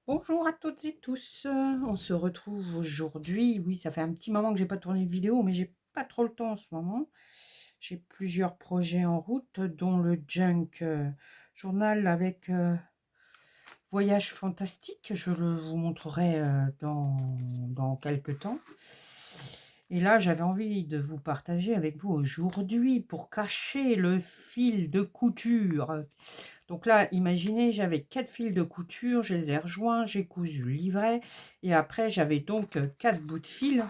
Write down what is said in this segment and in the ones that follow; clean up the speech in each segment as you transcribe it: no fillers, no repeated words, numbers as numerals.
Bonjour à toutes et tous, on se retrouve aujourd'hui. Oui, ça fait un petit moment que j'ai pas tourné de vidéo, mais j'ai pas trop le temps en ce moment. J'ai plusieurs projets en route, dont le Junk Journal avec voyage fantastique. Je le vous montrerai dans quelques temps. Et là, j'avais envie de vous partager avec vous aujourd'hui pour cacher le fil de couture. Donc là, imaginez, j'avais 4 fils de couture, je les ai rejoints, j'ai cousu le livret et après j'avais donc 4 bouts de fil,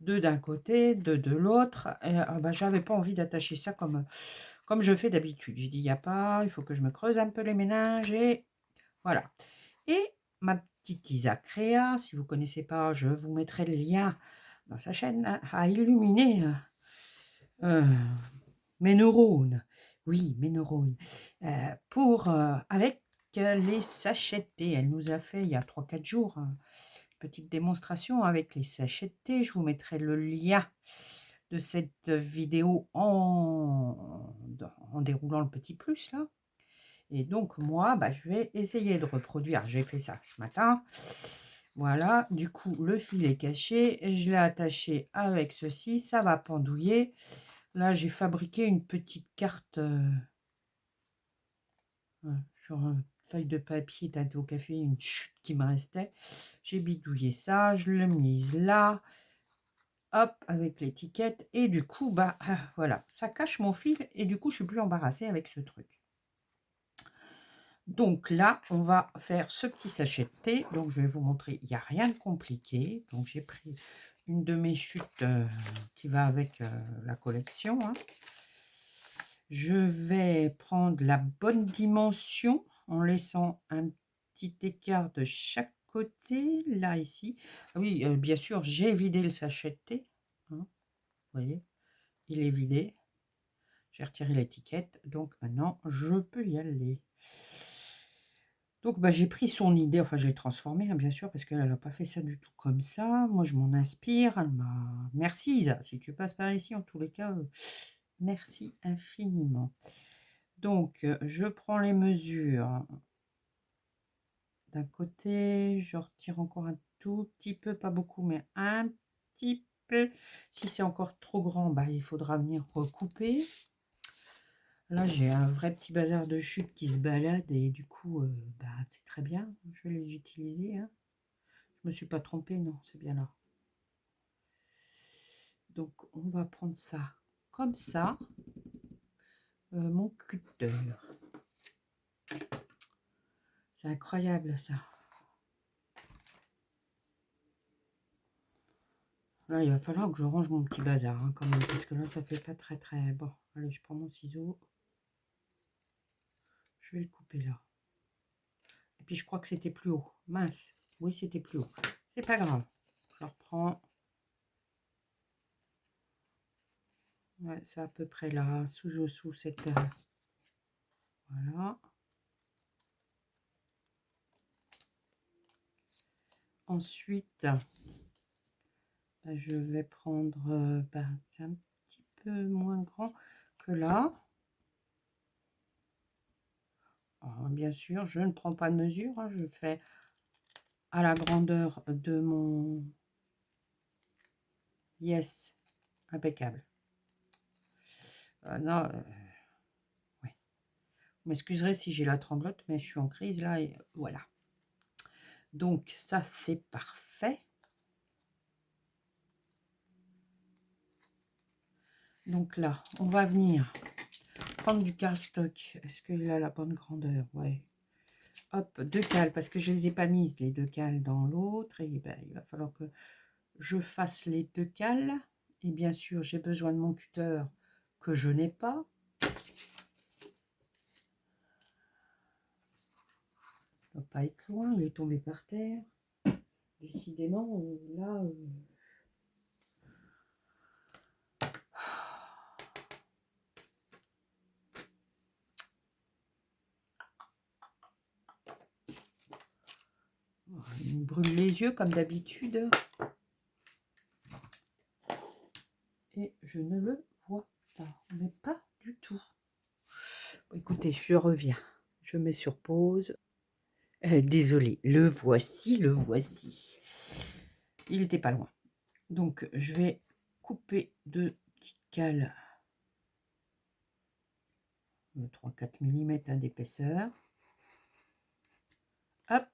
2 d'un côté, 2 de l'autre. Et bah, j'avais pas envie d'attacher ça comme je fais d'habitude. J'ai dit, il n'y a pas, il faut que je me creuse un peu les méninges et voilà. Et ma petite Isa Créa, si vous ne connaissez pas, je vous mettrai le lien dans sa chaîne à illuminer mes neurones. Oui, mes neurones. Avec les sachets de thé. Elle nous a fait il y a 3 4 jours une petite démonstration avec les sachets de thé. Je vous mettrai le lien de cette vidéo en déroulant le petit plus là. Et donc moi, je vais essayer de reproduire. J'ai fait ça ce matin. Voilà, du coup le fil est caché. Je l'ai attaché avec ceci. Ça va pendouiller. Là, j'ai fabriqué une petite carte sur une feuille de papier teintée au café, une chute qui me restait. J'ai bidouillé ça, je l'ai mise là, hop, avec l'étiquette. Et du coup, voilà, ça cache mon fil et du coup, je suis plus embarrassée avec ce truc. Donc là, on va faire ce petit sachet de thé. Donc, je vais vous montrer, il n'y a rien de compliqué. Donc, j'ai pris une de mes chutes qui va avec la collection. Je vais prendre la bonne dimension en laissant un petit écart de chaque côté, là, ici. Ah oui, bien sûr, j'ai vidé le sachet de thé. Vous voyez, il est vidé. J'ai retiré l'étiquette, donc maintenant, je peux y aller. Donc, j'ai pris son idée, enfin, je l'ai transformée, bien sûr, parce qu'elle n'a pas fait ça du tout comme ça. Moi, je m'en inspire. Merci, Isa, si tu passes par ici, en tous les cas, merci infiniment. Donc, je prends les mesures d'un côté, je retire encore un tout petit peu, pas beaucoup, mais un petit peu. Si c'est encore trop grand, il faudra venir recouper. Là, j'ai un vrai petit bazar de chute qui se balade et du coup, c'est très bien. Je vais les utiliser. Je me suis pas trompée, non, c'est bien là. Donc, on va prendre ça comme ça. Mon cutter. C'est incroyable ça. Là, il va falloir que je range mon petit bazar quand même, parce que là, ça fait pas très très... Bon, allez, je prends mon ciseau. Je vais le couper là. Et puis, je crois que c'était plus haut. Mince. Oui, c'était plus haut. C'est pas grave. Je reprends. Ouais, c'est à peu près là, sous cette... Voilà. Ensuite, je vais prendre... c'est un petit peu moins grand que là. Alors, bien sûr, je ne prends pas de mesure. Je fais à la grandeur de mon... Yes, impeccable. Non, ouais. Vous m'excuserez si j'ai la tremblote, mais je suis en crise là et voilà. Donc ça, c'est parfait. Donc là, on va venir prendre du cardstock. Est-ce qu'il a la bonne grandeur? Ouais. Hop, 2 cales, parce que je ne les ai pas mises, les 2 cales dans l'autre. Et il va falloir que je fasse les 2 cales. Et bien sûr, j'ai besoin de mon cutter que je n'ai pas. Il ne doit pas être loin, il est tombé par terre. Décidément, là... il me brûle les yeux comme d'habitude. Et je ne le vois pas, mais pas du tout. Bon, écoutez, je reviens. Je mets sur pause. Désolée, le voici, le voici. Il était pas loin. Donc, je vais couper deux petites cales de 3-4 mm d'épaisseur. Hop.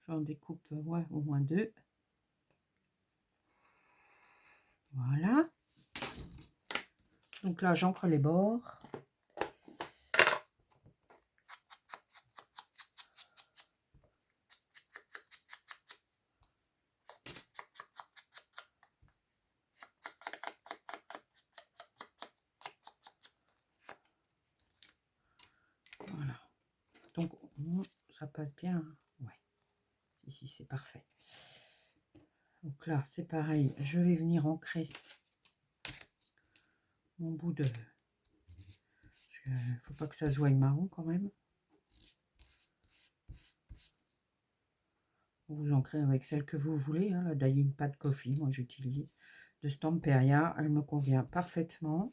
J'en découpe ouais, au moins 2. Voilà. Donc là, j'encre les bords. Voilà. Donc, ça passe bien. Hein. Ouais. Ici, c'est parfait. Donc là, c'est pareil. Je vais venir ancrer mon bout de... Faut pas que ça se voie marron quand même. Vous ancrez avec celle que vous voulez. Hein, la Dying Pad Coffee, moi j'utilise. De Stamperia. Elle me convient parfaitement.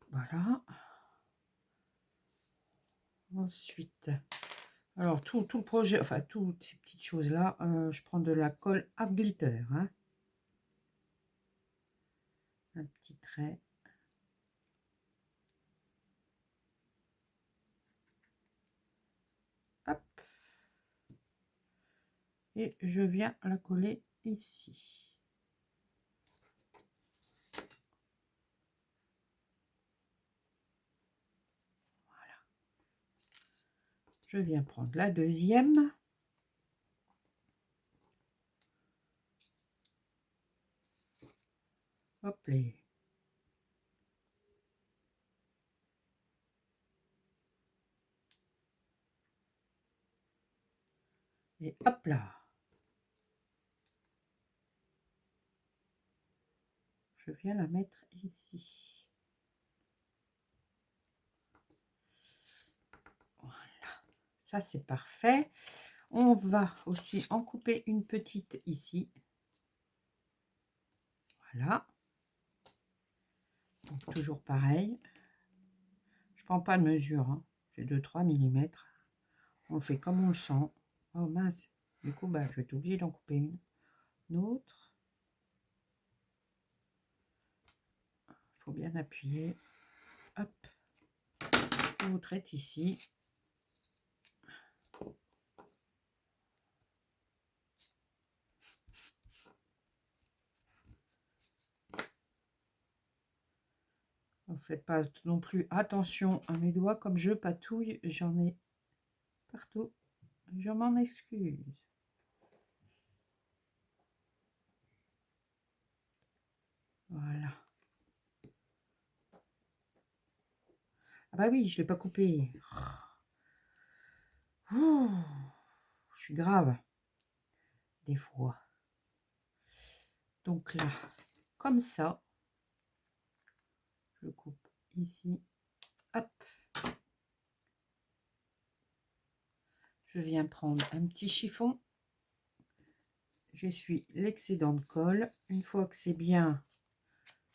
Voilà. Ensuite, alors tout le projet, enfin toutes ces petites choses là, je prends de la colle à glitter. Hein. Un petit trait. Hop. Et je viens la coller ici. Voilà. Je viens prendre la deuxième. Hop là. Et hop là. Je viens la mettre ici. Voilà. Ça, c'est parfait. On va aussi en couper une petite ici. Voilà. Donc, toujours pareil. Je prends pas de mesure. Hein. C'est 2-3 mm. On fait comme on le sent. Oh mince. Du coup, bah, je vais être obligée d'en couper une autre. Il faut bien appuyer. Hop. L'autre est ici. Ne faites pas non plus attention à mes doigts comme je patouille. J'en ai partout. Je m'en excuse. Voilà. Ah bah oui, je ne l'ai pas coupé. Oh, je suis grave. Des fois. Donc là, comme ça, je coupe ici. Hop. Je viens prendre un petit chiffon. J'essuie l'excédent de colle. Une fois que c'est bien,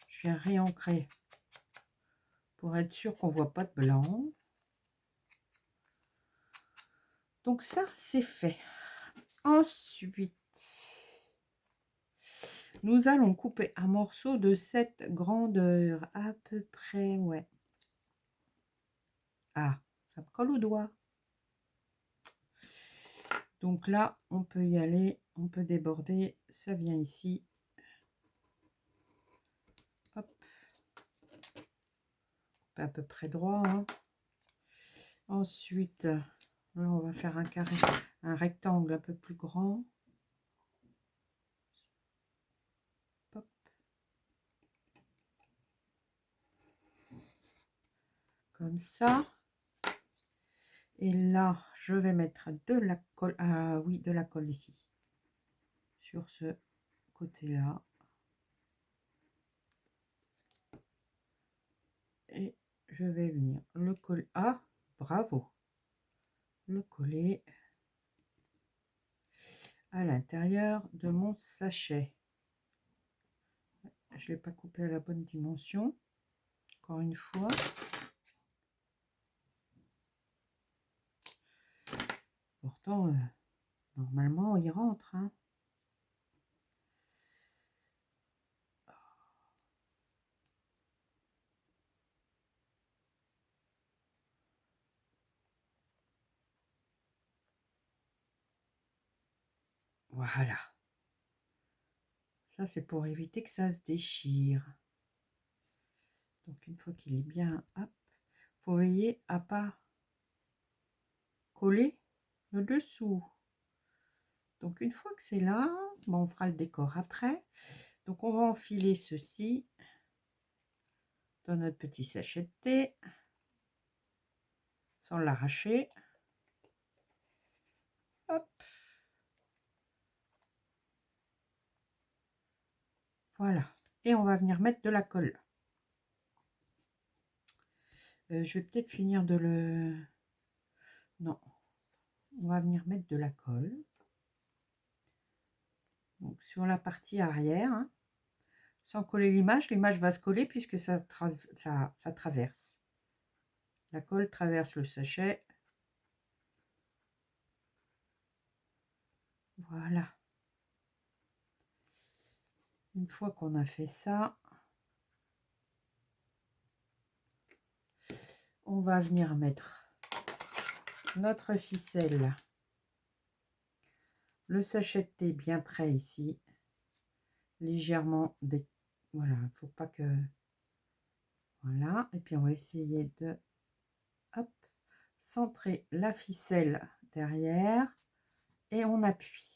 je viens réancrer pour être sûr qu'on ne voit pas de blanc. Donc ça, c'est fait. Ensuite, nous allons couper un morceau de cette grandeur, à peu près, ouais. Ah, ça me colle au doigt. Donc là, on peut y aller, on peut déborder, ça vient ici. Hop. À peu près droit. Hein. Ensuite, là, on va faire un carré, un rectangle un peu plus grand. Hop. Comme ça. Et là, je vais mettre de la colle. Ah oui, de la colle ici. Sur ce côté-là. Et je vais venir le coller. Ah, bravo. Le coller à l'intérieur de mon sachet. Je ne l'ai pas coupé à la bonne dimension. Encore une fois. pourtant, normalement, il rentre, hein. Voilà. Ça, c'est pour éviter que ça se déchire. Donc, une fois qu'il est bien, hop, faut veiller à pas coller le dessous. Donc, une fois que c'est là, bon, on fera le décor après. Donc, on va enfiler ceci dans notre petit sachet de thé sans l'arracher. Hop. Voilà. Et on va venir mettre de la colle. Je vais peut-être finir de le... Non. On va venir mettre de la colle. Donc, sur la partie arrière, hein, sans coller l'image. L'image va se coller puisque ça traverse. La colle traverse le sachet. Voilà. Une fois qu'on a fait ça, on va venir mettre notre ficelle, le sachet de thé bien près ici, légèrement voilà, il ne faut pas que... Voilà, et puis on va essayer de hop, centrer la ficelle derrière et on appuie.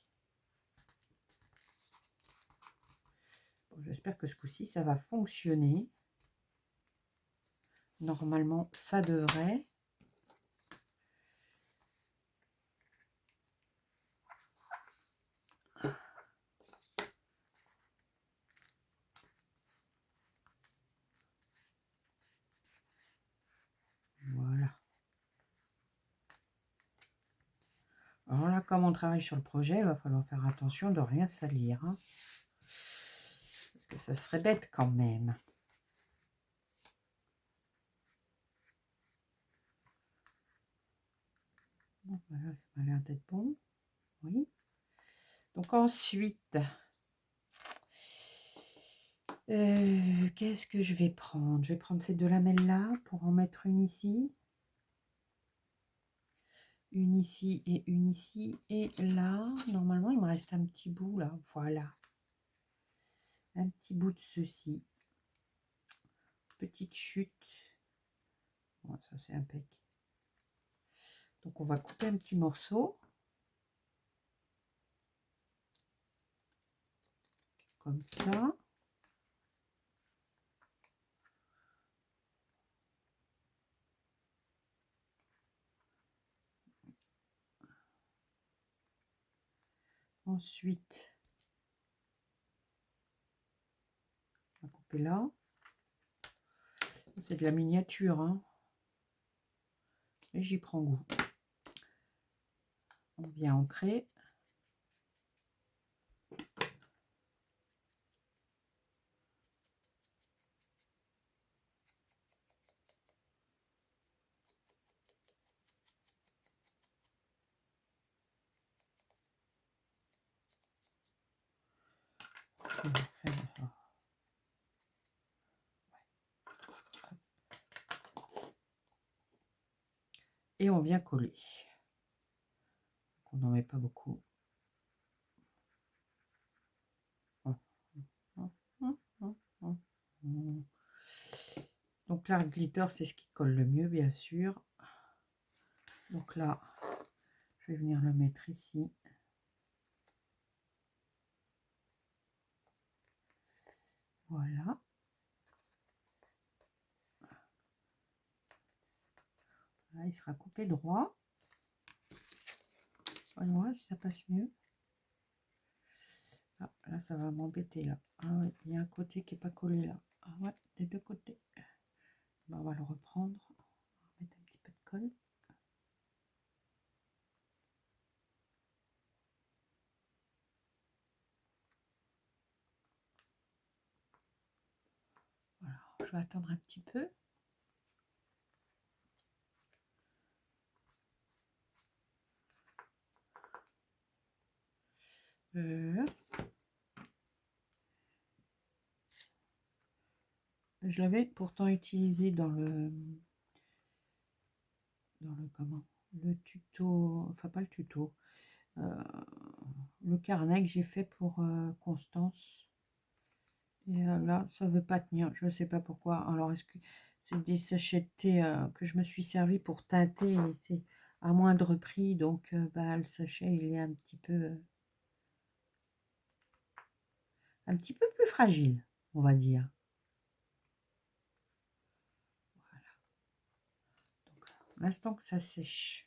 Bon, j'espère que ce coup-ci ça va fonctionner. Normalement ça devrait. Voilà. Alors là, comme on travaille sur le projet, il va falloir faire attention de rien salir, hein, parce que ça serait bête quand même. Bon, voilà, ça m'a l'air d'être bon. Oui. Donc ensuite, qu'est-ce que je vais prendre? Je vais prendre ces deux lamelles-là pour en mettre une ici. Une ici et une ici. Et là, normalement, il me reste un petit bout là. Voilà. Un petit bout de ceci. Petite chute. Bon, ça c'est impec. Donc on va couper un petit morceau. Comme ça. Ensuite, on va couper là. C'est de la miniature, hein. Et j'y prends goût. On vient ancrer. On va faire... Et on vient coller. On n'en met pas beaucoup. Donc là, le glitter, c'est ce qui colle le mieux, bien sûr. Donc là, je vais venir le mettre ici. Voilà. Là, il sera coupé droit. Voilà, si ça passe mieux. Ah, là, ça va m'embêter, là. Ah oui, il y a un côté qui n'est pas collé, là. Ah ouais, des deux côtés. Ben, on va le reprendre. On va mettre un petit peu de colle. Voilà, je vais attendre un petit peu. Je l'avais pourtant utilisé dans le comment, le tuto, enfin pas le tuto, le carnet que j'ai fait pour Constance. Et là, ça veut pas tenir. Je ne sais pas pourquoi. Alors, est-ce que c'est des sachets de thé que je me suis servi pour teinter et c'est à moindre prix. Donc, bah, le sachet, il est un petit peu plus fragile, on va dire. Voilà. Donc, l'instant que ça sèche,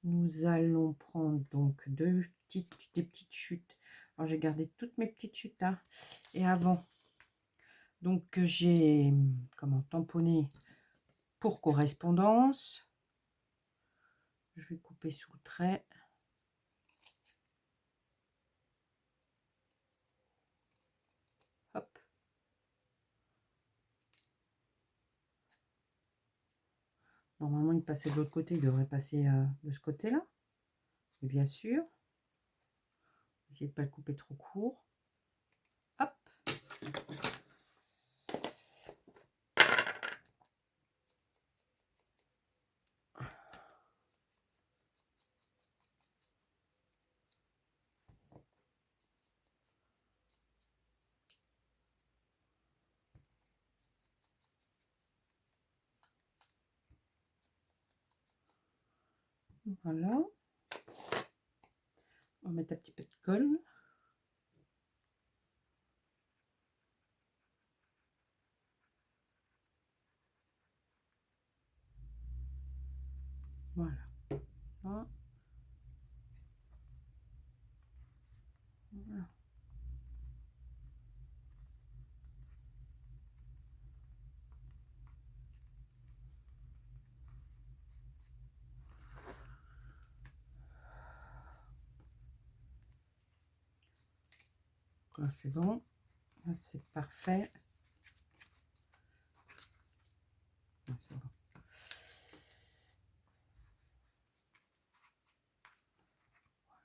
nous allons prendre donc des petites chutes. Alors, j'ai gardé toutes mes petites chutes là. Et avant, donc j'ai comment tamponné pour correspondance. Je vais couper sous le trait. Hop. Normalement, il passait de l'autre côté, il devrait passer de ce côté-là. Bien sûr. Essayez de ne pas le couper trop court. Hop. Voilà. On va mettre un petit peu de colle. Voilà. Voilà. Là, c'est bon. Là, c'est parfait. Là, c'est bon.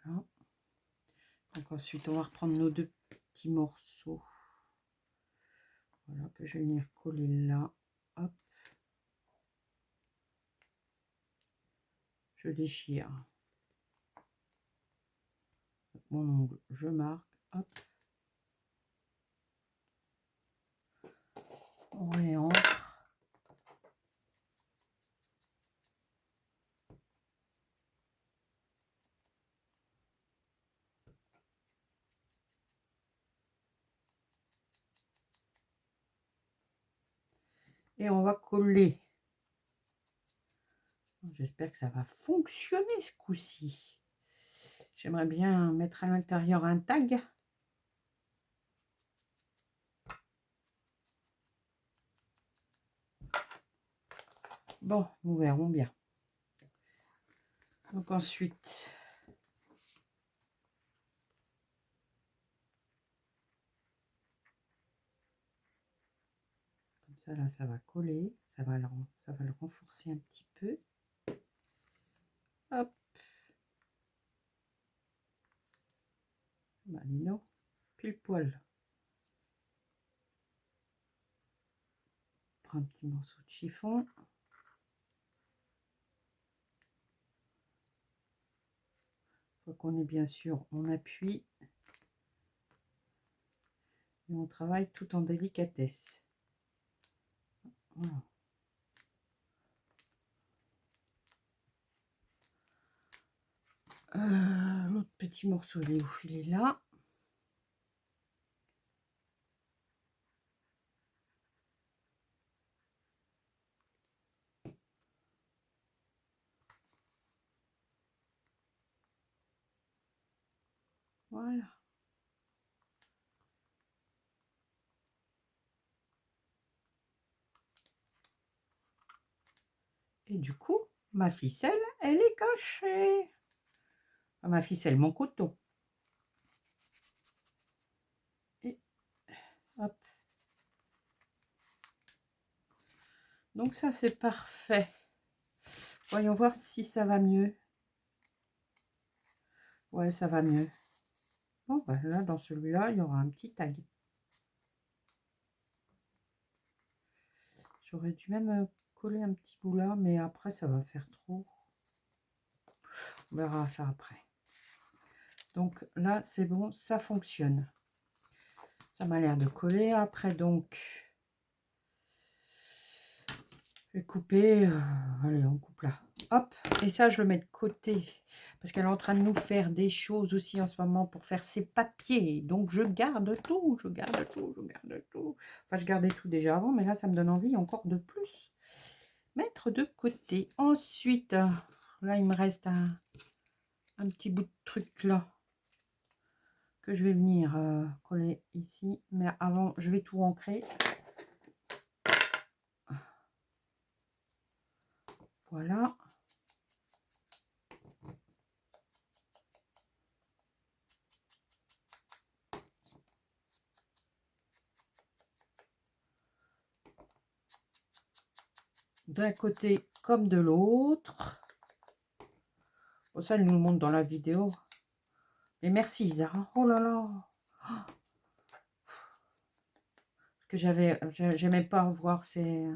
Voilà. Donc ensuite, on va reprendre nos deux petits morceaux. Voilà, que je vais venir coller là. Hop. Je déchire. Avec mon ongle, je marque. Hop. On réentre. Et on va coller. J'espère que ça va fonctionner ce coup-ci. J'aimerais bien mettre à l'intérieur un tag. Bon, nous verrons bien. Donc ensuite, comme ça là, ça va coller. Ça va le renforcer un petit peu. Hop. Bah, non, pile poil. Prends un petit morceau de chiffon. Faut qu'on ait bien sûr, on appuie. Et on travaille tout en délicatesse. Voilà. L'autre petit morceau, il est où? Il est là. Voilà. Et du coup, ma ficelle, elle est cachée. Enfin, ma ficelle, mon coton. Et hop. Donc ça, c'est parfait. Voyons voir si ça va mieux. Ouais, ça va mieux. Oh, bah là, dans celui-là, il y aura un petit tag. J'aurais dû même coller un petit bout là, mais après, ça va faire trop. On verra ça après. Donc là, c'est bon, ça fonctionne. Ça m'a l'air de coller. Après, donc, je vais couper. Allez, on coupe là. Hop, et ça, je le mets de côté. Parce qu'elle est en train de nous faire des choses aussi en ce moment pour faire ses papiers. Donc, je garde tout, je garde tout, je garde tout. Enfin, je gardais tout déjà avant, mais là, ça me donne envie encore de plus. Mettre de côté. Ensuite, là, il me reste un petit bout de truc là. Que je vais venir coller ici. Mais avant, je vais tout ancrer. Voilà. D'un côté comme de l'autre. Bon, ça, elle nous le montre dans la vidéo. Et merci, Isa. Oh là là. Parce que j'aimais pas voir ces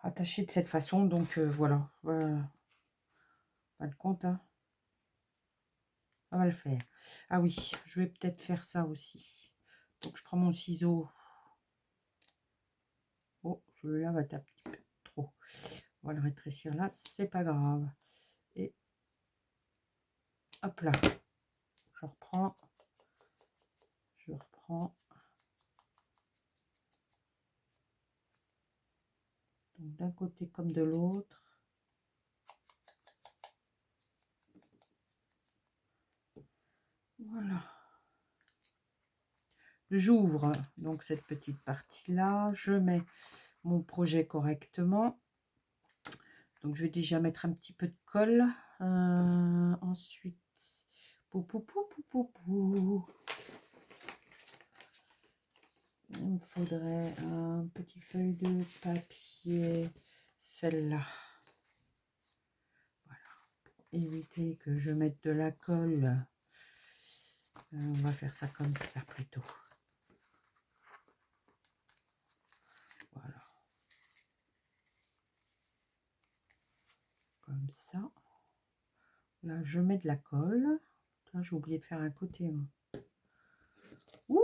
attachés de cette façon. Donc, voilà. Pas de compte, hein. Ça va le faire. Ah oui, je vais peut-être faire ça aussi. Donc, je prends mon ciseau. Oh, celui-là va être un petit peu trop. On va le rétrécir là, c'est pas grave. Et hop là. Je reprends. Je reprends. Donc, d'un côté comme de l'autre. Voilà. J'ouvre donc cette petite partie-là. Je mets mon projet correctement. Donc, je vais déjà mettre un petit peu de colle. Ensuite, il me faudrait un petit feuille de papier. Celle-là. Voilà. Pour éviter que je mette de la colle. On va faire ça comme ça plutôt. Voilà. Comme ça. Là, je mets de la colle. J'ai oublié de faire un côté. Ouh,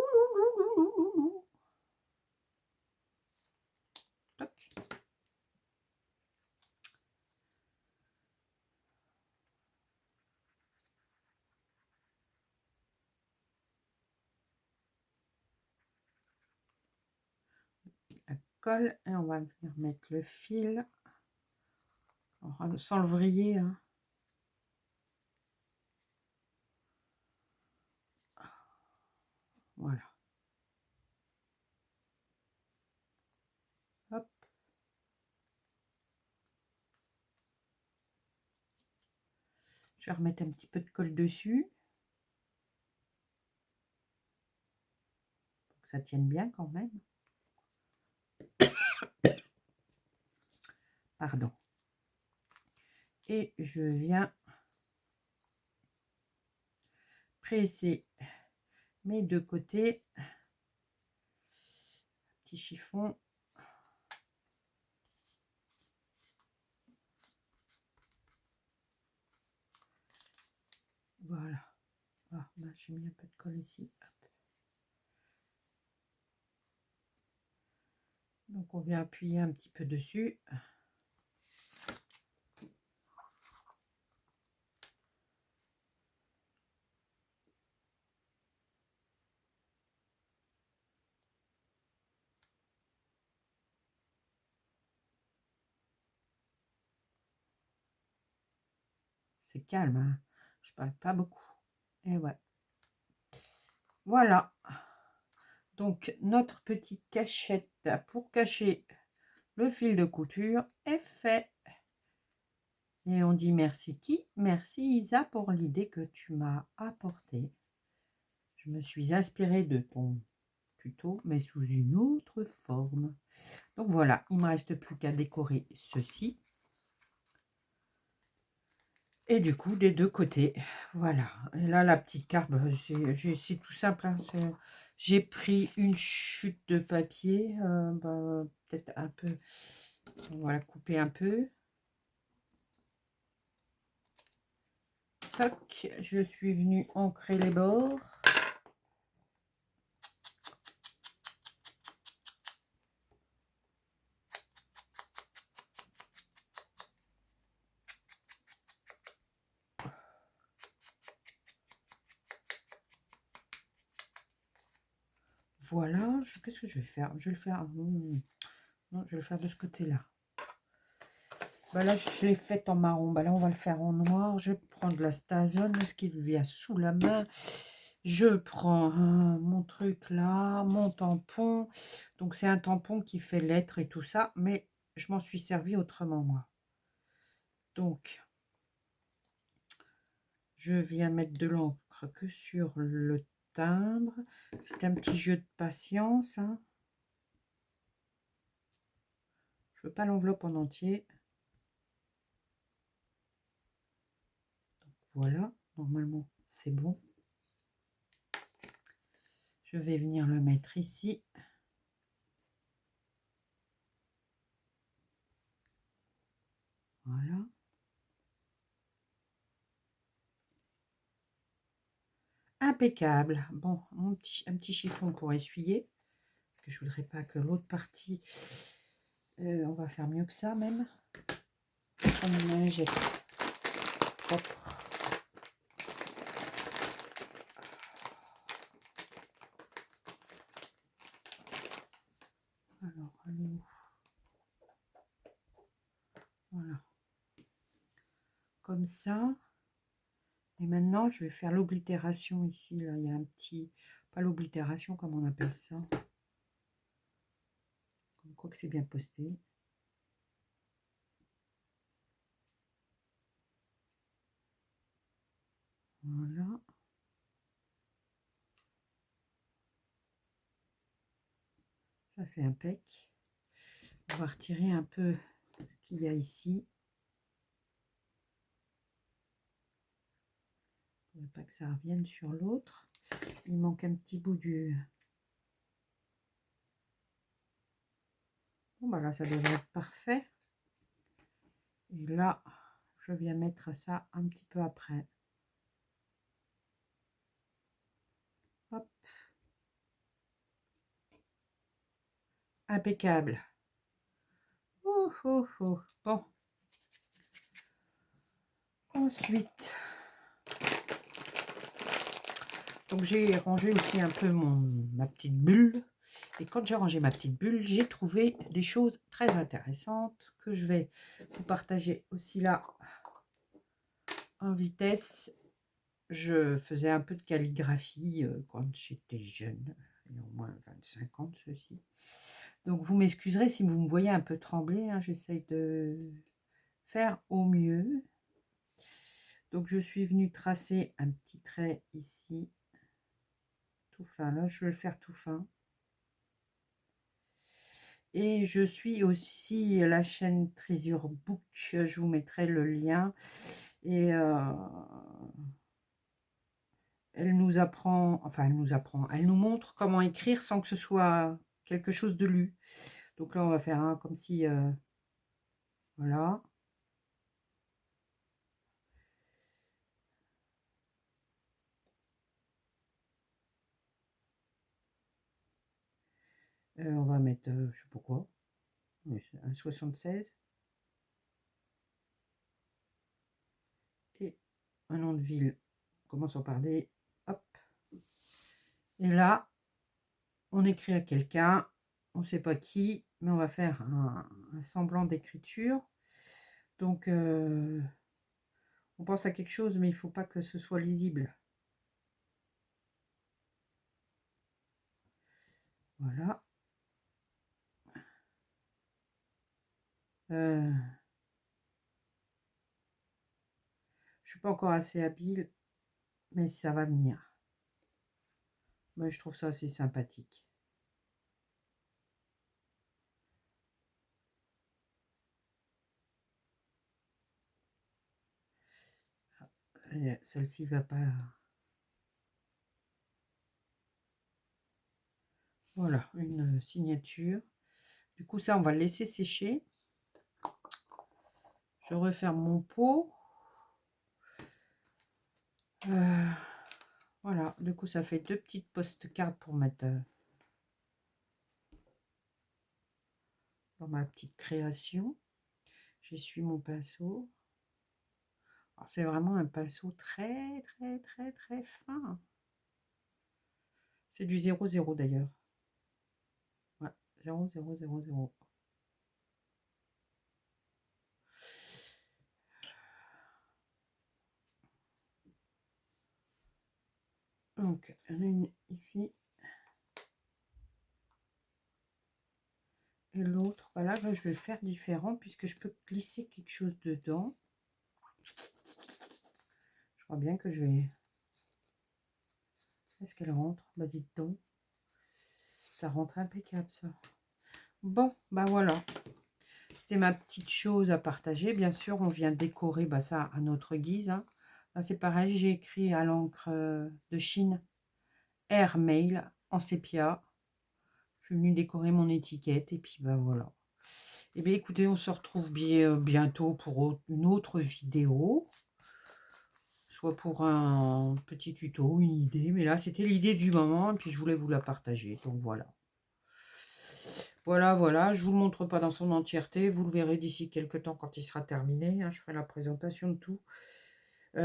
toc. La colle. Et on va venir mettre le fil. Alors, sans le vriller. Hein. Voilà. Hop. Je vais remettre un petit peu de colle dessus. Pour que ça tienne bien quand même. Pardon. Et je viens presser mes deux côtés. Petit chiffon. Voilà. Ah, ben, j'ai mis un peu de colle ici. Hop. Donc on vient appuyer un petit peu dessus. C'est calme, hein. Je parle pas beaucoup. Et ouais. Voilà. Donc notre petite cachette pour cacher le fil de couture est fait. Et on dit merci qui? Merci Isa pour l'idée que tu m'as apportée. Je me suis inspirée de ton tuto, mais sous une autre forme. Donc voilà, il ne me reste plus qu'à décorer ceci. Et du coup, des deux côtés. Voilà. Et là, la petite carte, bah, c'est tout simple, hein, j'ai pris une chute de papier, bah, peut-être un peu, on va la couper un peu. Toc, je suis venue ancrer les bords. Voilà, qu'est-ce que je vais faire? Je vais le faire, non, je vais le faire de ce côté-là. Bah là, je l'ai fait en marron. Bah là, on va le faire en noir. Je prends de la Stazone, ce qui vient sous la main. Je prends mon truc là, mon tampon. Donc, c'est un tampon qui fait lettres et tout ça. Mais je m'en suis servi autrement, moi. Donc, je viens mettre de l'encre que sur le timbre. C'est un petit jeu de patience, hein. Je veux pas l'enveloppe en entier. Donc, voilà, normalement, c'est bon. Je vais venir le mettre ici. Voilà. Impeccable. Bon, un petit chiffon pour essuyer. Parce que je voudrais pas que l'autre partie... on va faire mieux que ça même. Prendre une lingette propre. Alors, allez. Voilà. Comme ça. Et maintenant, je vais faire l'oblitération ici. Là, il y a un petit... Pas l'oblitération, comme on appelle ça. Comme quoi que c'est bien posté. Voilà. Ça, c'est impec. On va retirer un peu ce qu'il y a ici. Pour pas que ça revienne sur l'autre. Il manque un petit bout du... Bon, bah là, ça devrait être parfait. Et là, je viens mettre ça un petit peu après. Hop. Impeccable. Oh, oh, oh. Bon. Ensuite, donc j'ai rangé aussi un peu ma petite bulle. Et quand j'ai rangé ma petite bulle, j'ai trouvé des choses très intéressantes que je vais vous partager aussi là en vitesse. Je faisais un peu de calligraphie quand j'étais jeune, il y a au moins 25 ans ceci. Donc vous m'excuserez si vous me voyez un peu trembler, hein, j'essaye de faire au mieux. Donc je suis venue tracer un petit trait ici, tout fin, là je vais le faire tout fin. Et je suis aussi la chaîne Treasure Book, je vous mettrai le lien. Et elle nous apprend, enfin elle nous montre comment écrire sans que ce soit quelque chose de lu. Donc là on va faire un comme si, voilà. On va mettre, je sais pas quoi, un 76. Et un nom de ville, commençons par des, hop. Et là, on écrit à quelqu'un, on ne sait pas qui, mais on va faire un semblant d'écriture. Donc, on pense à quelque chose, mais il ne faut pas que ce soit lisible. Voilà. Je suis pas encore assez habile, mais ça va venir. Mais je trouve ça assez sympathique. Celle-ci va pas... Voilà, une signature. Du coup, ça, on va le laisser sécher. Je referme mon pot. Voilà, du coup, ça fait 2 petites post-cards pour mettre dans ma petite création. J'essuie mon pinceau. C'est vraiment un pinceau très, très, très, très fin. C'est du 0,0 d'ailleurs. Ouais, 0,000. Donc, il y en a une ici. Et l'autre, voilà, là, je vais le faire différent puisque je peux glisser quelque chose dedans. Je crois bien que je vais... Est-ce qu'elle rentre? Bah dites donc. Ça rentre impeccable ça. Bon, bah voilà. C'était ma petite chose à partager. Bien sûr, on vient décorer ça à notre guise. Hein. Là, c'est pareil, j'ai écrit à l'encre de Chine Air Mail en sépia. Je suis venue décorer mon étiquette et puis bah voilà. Et bien écoutez, on se retrouve bientôt pour une autre vidéo. Soit pour un petit tuto, une idée. Mais là, c'était l'idée du moment et puis je voulais vous la partager. Donc voilà. Voilà, je ne vous le montre pas dans son entièreté, vous le verrez d'ici quelques temps quand il sera terminé, hein, je ferai la présentation de tout.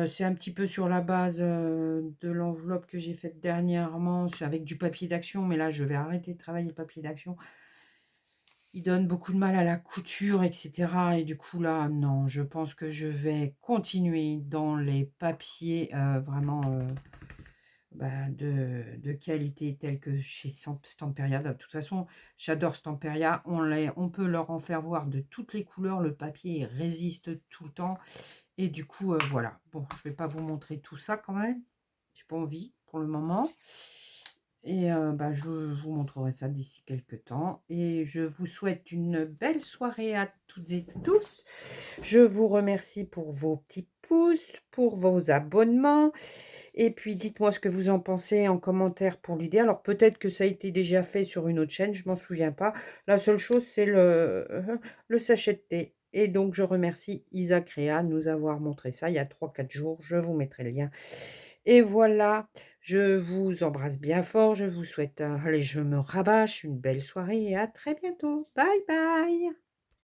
C'est un petit peu sur la base de l'enveloppe que j'ai faite dernièrement, avec du papier d'action, mais là je vais arrêter de travailler le papier d'action. Il donne beaucoup de mal à la couture, etc. Et du coup là, non, je pense que je vais continuer dans les papiers vraiment... de qualité telle que chez Stamperia. De toute façon, j'adore Stamperia. On peut leur en faire voir de toutes les couleurs. Le papier il résiste tout le temps. Et du coup, voilà. Bon, je ne vais pas vous montrer tout ça quand même. J'ai pas envie pour le moment. Et je vous montrerai ça d'ici quelques temps. Et je vous souhaite une belle soirée à toutes et tous. Je vous remercie pour vos petits pouces, pour vos abonnements. Et puis, dites-moi ce que vous en pensez en commentaire pour l'idée. Alors, peut-être que ça a été déjà fait sur une autre chaîne, je m'en souviens pas. La seule chose, c'est le sachet de thé. Et donc, je remercie Isa Créa de nous avoir montré ça il y a 3-4 jours. Je vous mettrai le lien. Et voilà, je vous embrasse bien fort. Je vous souhaite, allez, je me rabâche, une belle soirée et à très bientôt. Bye bye.